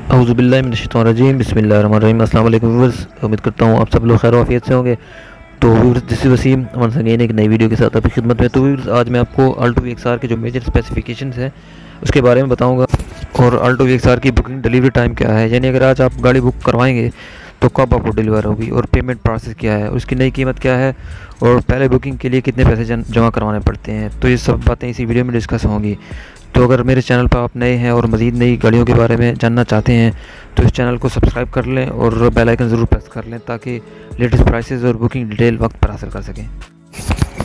औज़ुबिल्लाहिमिनश्शैतानिर्रजीम बिस्मिल्लाहिर्रहमानिर्रहीम। अस्सलाम वालेकुम व्यूअर्स, उम्मीद करता हूँ आप सब लोग खैर वाफियत से होंगे। तो viewers, this is Wasim once again एक नई वीडियो के साथ आपकी खिदमत में। तो व्यूअर्स, आज मैं आपको अल्टो VXR के जो मेजर स्पेसिफिकेशंस हैं उसके बारे में बताऊंगा, और अल्टो VXR की बुकिंग डिलीवरी टाइम क्या है, यानी अगर आज आप गाड़ी बुक करवाएंगे तो कब आपको डिलीवर होगी, और पेमेंट प्रोसेस क्या है, उसकी नई कीमत क्या है, और पहले बुकिंग के लिए कितने पैसे जमा करवाने पड़ते हैं। तो ये सब बातें इसी वीडियो में डिस्कस होंगी। तो अगर मेरे चैनल पर आप नए हैं और मज़ीद नई गाड़ियों के बारे में जानना चाहते हैं तो इस चैनल को सब्सक्राइब कर लें और बेल आइकन ज़रूर प्रेस कर लें ताकि लेटेस्ट प्राइसेस और बुकिंग डिटेल वक्त पर हासिल कर सकें।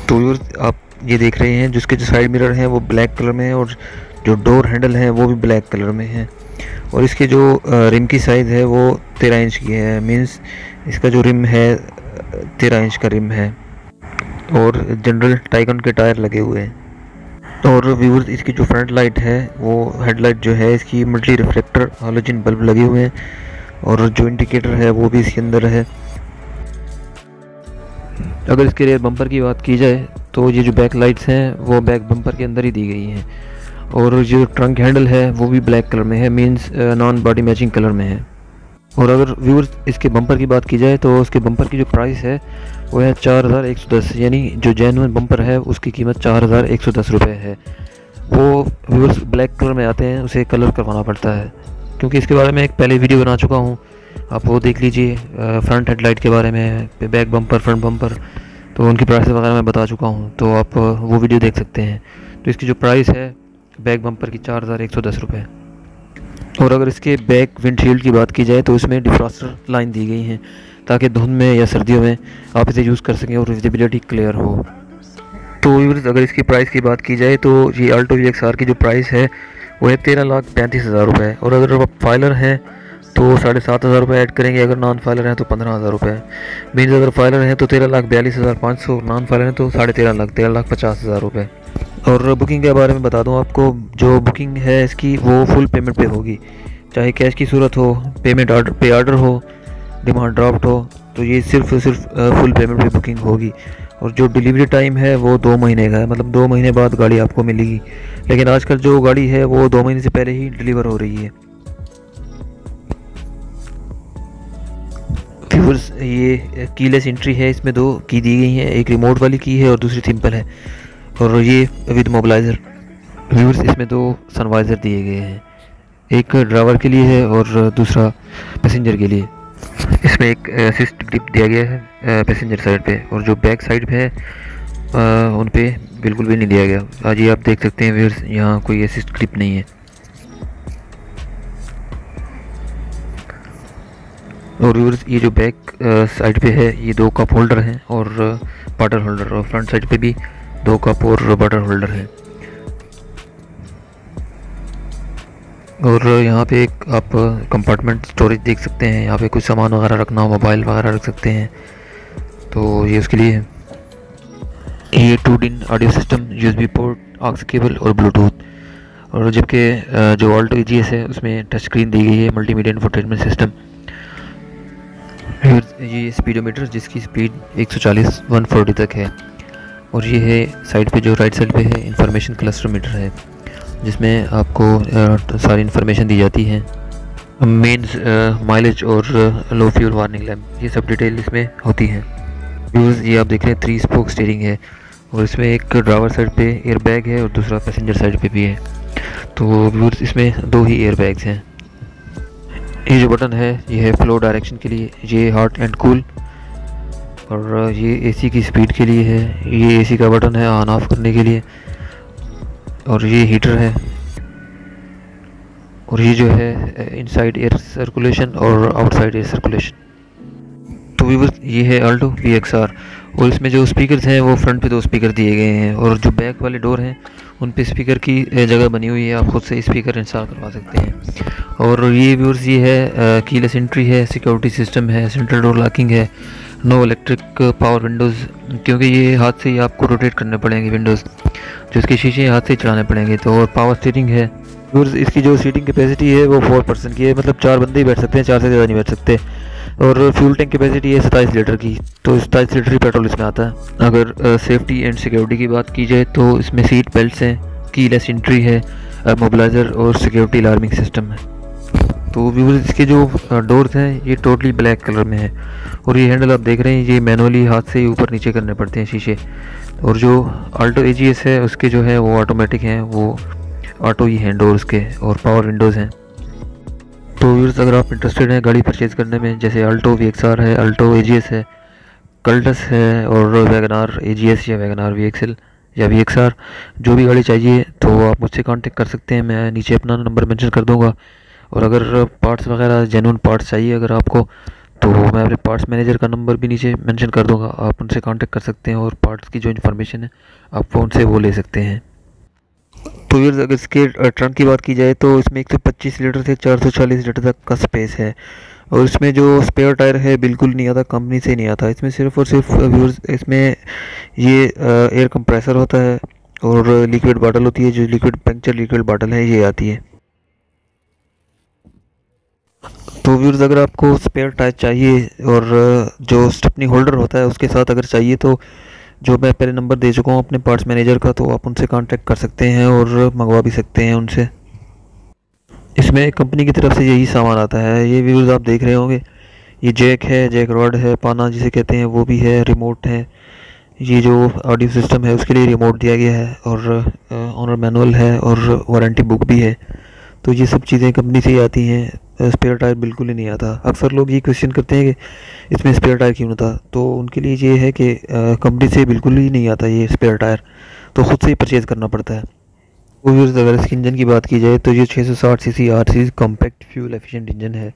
तो व्यूअर्स, आप ये देख रहे हैं जिसके जो साइड मिरर हैं वो ब्लैक कलर में है, और जो डोर हैंडल है वो भी ब्लैक कलर में है, और इसके जो रिम की साइज़ है वो 13 इंच की है। मीन्स इसका जो रिम है 13 इंच का रिम है, और जनरल टाइकन के टायर लगे हुए हैं। और व्यूअर्स, इसकी जो फ्रंट लाइट है वो हेडलाइट जो है इसकी मल्टी रिफ्लेक्टर हालोजन बल्ब लगे हुए हैं, और जो इंडिकेटर है वो भी इसके अंदर है। अगर इसके रेयर बम्पर की बात की जाए तो ये जो बैक लाइट्स हैं वो बैक बम्पर के अंदर ही दी गई हैं, और जो ट्रंक हैंडल है वो भी ब्लैक कलर में है, means non body matching colour में है। और अगर व्यूअर्स इसके बम्पर की बात की जाए तो उसके बम्पर की जो प्राइस है वो है 4110, यानी जो जेन्युइन बम्पर है उसकी कीमत 4110 रुपये है। वो व्यूअर्स ब्लैक कलर में आते हैं, उसे कलर करवाना पड़ता है, क्योंकि इसके बारे में एक पहले वीडियो बना चुका हूँ, आप वो देख लीजिए। फ्रंट हेडलाइट के बारे में, बैक बम्पर, फ्रंट बम्पर, तो उनकी प्राइस वगैरह मैं बता चुका हूँ, तो आप वो वीडियो देख सकते हैं। तो इसकी जो प्राइस है बैक बम्पर की 4110 रुपये। और अगर इसके बैक विंडशील्ड की बात की जाए तो इसमें डिफ्रॉस्टर लाइन दी गई हैं ताकि धुंध में या सर्दियों में आप इसे यूज़ कर सकें और विजिबिलिटी क्लियर हो। तो व्यूअर्स, अगर इसकी प्राइस की बात की जाए तो ये अल्टो VXR की जो प्राइस है वो है 13,35,000 रुपये, और अगर आप फाइलर हैं तो 7,500 रुपये ऐड करेंगे, अगर नॉन फाइलर हैं तो 15,000 रुपये। मीन्स अगर फाइलर हैं तो 13,42,500, नॉन फाइलर हैं तो 13.5 लाख, 13,50,000 रुपये। और बुकिंग के बारे में बता दूं आपको, जो बुकिंग है इसकी वो फुल पेमेंट पे होगी, चाहे कैश की सूरत हो, पेमेंट पे ऑर्डर हो, डिमांड ड्राफ्ट हो, तो ये सिर्फ फुल पेमेंट पे बुकिंग होगी। और जो डिलीवरी टाइम है वो 2 महीने का है, मतलब 2 महीने बाद गाड़ी आपको मिलेगी, लेकिन आजकल जो गाड़ी है वो 2 महीने से पहले ही डिलीवर हो रही है। व्यूअर्स, ये कीलेस एंट्री है, इसमें 2 की दी गई हैं, एक रिमोट वाली की है और दूसरी सिंपल है, और ये विद मोबिलाइज़र। व्यूअर्स, इसमें 2 सनवाइज़र दिए गए हैं, एक ड्राइवर के लिए है और दूसरा पैसेंजर के लिए। इसमें एक असिस्ट ग्रिप दिया गया है पैसेंजर साइड पे, और जो बैक साइड पे है उन पे बिल्कुल भी नहीं दिया गया। आज ये आप देख सकते हैं व्यूअर्स, यहाँ कोई असिस्ट ग्रिप नहीं है। और व्यूअर्स, ये जो बैक साइड पे है ये 2 कप होल्डर हैं और बॉटल होल्डर, और फ्रंट साइड पे भी 2 कप और बॉटल होल्डर है। और यहाँ पे एक आप कंपार्टमेंट स्टोरेज देख सकते हैं, यहाँ पे कुछ सामान वगैरह रखना हो, मोबाइल वगैरह रख सकते हैं, तो ये उसके लिए है। ये 2-DIN audio system, USB port, aux cable और ब्लूटूथ। और जबकि जो ऑल्टो EGS है उसमें टच स्क्रीन दी गई है, मल्टीमीडिया इंफोटेनमेंट सिस्टम। ये स्पीडोमीटर जिसकी स्पीड 140-140 तक है, और ये है साइड पे, जो राइट साइड पे है, इंफॉर्मेशन क्लस्टर मीटर है जिसमें आपको सारी इन्फॉर्मेशन दी जाती है, मीन्स माइलेज और लो फ्यूल वार्निंग लैम्प, ये सब डिटेल इसमें होती है। व्यूअर्स, ये आप देख रहे हैं 3 स्पोक स्टीयरिंग है, और इसमें एक ड्राइवर साइड पे एयर बैग है और दूसरा पैसेंजर साइड पे भी है। तो व्यूअर्स, इसमें 2 ही एयर बैग्स हैं। ये जो बटन है ये है फ्लो डायरेक्शन के लिए, ये हॉट एंड कूल, और ये AC की स्पीड के लिए है, ये AC का बटन है ऑन ऑफ करने के लिए, और ये हीटर है, और ये जो है इनसाइड एयर सर्कुलेशन और आउटसाइड एयर सर्कुलेशन। तो व्यूअर्स, ये है अल्टो VXR, और इसमें जो स्पीकर्स हैं वो फ्रंट पे 2 स्पीकर दिए गए हैं, और जो बैक वाले डोर हैं उन पे स्पीकर की जगह बनी हुई है, आप खुद से स्पीकर इंस्टॉल करवा सकते हैं। और ये व्यूअर्स, ये है कीलेस एंट्री है, सिक्योरिटी सिस्टम है, सेंट्रल डोर लॉकिंग है, नो इलेक्ट्रिक पावर विंडोज़, क्योंकि ये हाथ से ही आपको रोटेट करने पड़ेंगे विंडोज़, जो इसके शीशे हाथ से चलाने पड़ेंगे। तो और पावर स्टीयरिंग है। व्यूअर्स, इसकी जो सीटिंग कैपेसिटी है वो 4 पर्सन की है, मतलब 4 बंदे ही बैठ सकते हैं, 4 से ज़्यादा नहीं बैठ सकते। और फ्यूल टैंक कैपेसिटी है 27 लीटर की, तो 27 लीटर ही पेट्रोल इसमें आता है। अगर सेफ्टी एंड सिक्योरिटी की बात की जाए तो इसमें सीट बेल्ट्स हैं, कीलेस एंट्री है, मोबिलाइज़र और सिक्योरिटी अलार्मिंग सिस्टम है। तो व्यूअर्स इसके जो डोर्स हैं ये टोटली ब्लैक कलर में है, और ये हैंडल आप देख रहे हैं ये मैनुअली हाथ से ही ऊपर नीचे करने पड़ते हैं शीशे। और जो अल्टो AGS है उसके जो है वो ऑटोमेटिक हैं, वो ऑटो ही हैं डोर्स के, और पावर विंडोज़ हैं। तो व्यूअर्स अगर आप इंटरेस्टेड हैं गाड़ी परचेज़ करने में, जैसे अल्टो VXR है, अल्टो AGS है, कल्टस है, और वैगनार AGS या वैगनार VXL या VXR, जो भी गाड़ी चाहिए तो आप मुझसे कांटेक्ट कर सकते हैं। मैं नीचे अपना नंबर मेंशन कर दूंगा। और अगर पार्ट्स वगैरह जेन्युइन पार्ट्स चाहिए अगर आपको, तो मैं अपने पार्ट्स मैनेजर का नंबर भी नीचे मेंशन कर दूंगा, आप उनसे कांटेक्ट कर सकते हैं और पार्ट्स की जो इन्फॉर्मेशन है आप उनसे वो ले सकते हैं। तो यार अगर इसके ट्रंक की बात की जाए तो इसमें 125 लीटर से 440 लीटर तक का स्पेस है, और इसमें जो स्पेयर टायर है बिल्कुल नहीं आता, कंपनी से नहीं आता। इसमें सिर्फ और सिर्फ व्यूअर्स इसमें ये एयर कंप्रेसर होता है और लिक्विड बॉटल होती है, जो लिक्विड पंक्चर लिक्विड बॉटल है ये आती है। तो व्यूअर्स अगर आपको स्पेयर टायर चाहिए और जो स्टेपनी होल्डर होता है उसके साथ अगर चाहिए, तो जो मैं पहले नंबर दे चुका हूँ अपने पार्ट्स मैनेजर का, तो आप उनसे कांटेक्ट कर सकते हैं और मंगवा भी सकते हैं उनसे। इसमें कंपनी की तरफ से यही सामान आता है। ये व्यूअर्स आप देख रहे होंगे, ये जैक है, जैक रॉड है, पाना जिसे कहते हैं वो भी है, रिमोट है, ये जो ऑडियो सिस्टम है उसके लिए रिमोट दिया गया है, और ऑनर मैनुअल है और वारंटी बुक भी है। तो ये सब चीज़ें कंपनी से ही आती हैं, स्पेयर टायर बिल्कुल ही नहीं आता। अक्सर लोग ये क्वेश्चन करते हैं कि इसमें स्पेयर टायर क्यों नहीं था, तो उनके लिए ये है कि कंपनी से बिल्कुल ही नहीं आता ये स्पेयर टायर, तो ख़ुद से ही परचेज़ करना पड़ता है। तो व्यूअर्स अगर इसके इंजन की बात की जाए तो ये 660 CC RC compact fuel efficient engine है,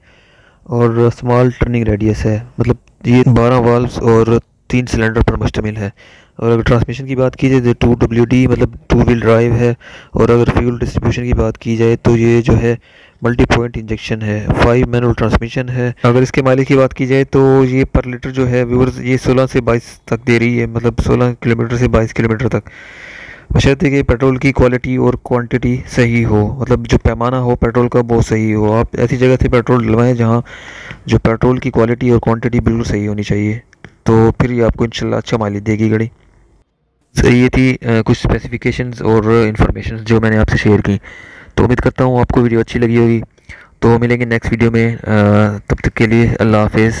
और स्मॉल टर्निंग रेडियस है, मतलब ये 12 वाल्व्स और 3 सिलेंडर पर मुश्तमिल है। और अगर ट्रांसमिशन की बात की जाए तो 2WD मतलब 2 व्हील ड्राइव है। और अगर फ्यूल डिस्ट्रीब्यूशन की बात की जाए तो ये जो है मल्टी पॉइंट इंजेक्शन है, 5 मैनुअल ट्रांसमिशन है। अगर इसके माइलेज की बात की जाए तो ये पर लीटर जो है व्यूअर्स ये 16 से 22 तक दे रही है, मतलब 16 किलोमीटर से 22 किलोमीटर तक, बशर्ते कि पेट्रोल की क्वालिटी और क्वांटिटी सही हो, मतलब जो पैमाना हो पेट्रोल का वो सही हो। आप ऐसी जगह से पेट्रोल डलवाएं जहाँ जो पेट्रोल की क्वालिटी और क्वांटिटी बिल्कुल सही होनी चाहिए, तो फिर ये आपको इंशाल्लाह अच्छा माइलेज देगी गाड़ी। सर ये थी कुछ स्पेसिफिकेशंस और इन्फॉर्मेशन जो मैंने आपसे शेयर की। तो उम्मीद करता हूँ आपको वीडियो अच्छी लगी होगी। तो मिलेंगे नेक्स्ट वीडियो में, तब तक के लिए अल्लाह हाफिज़।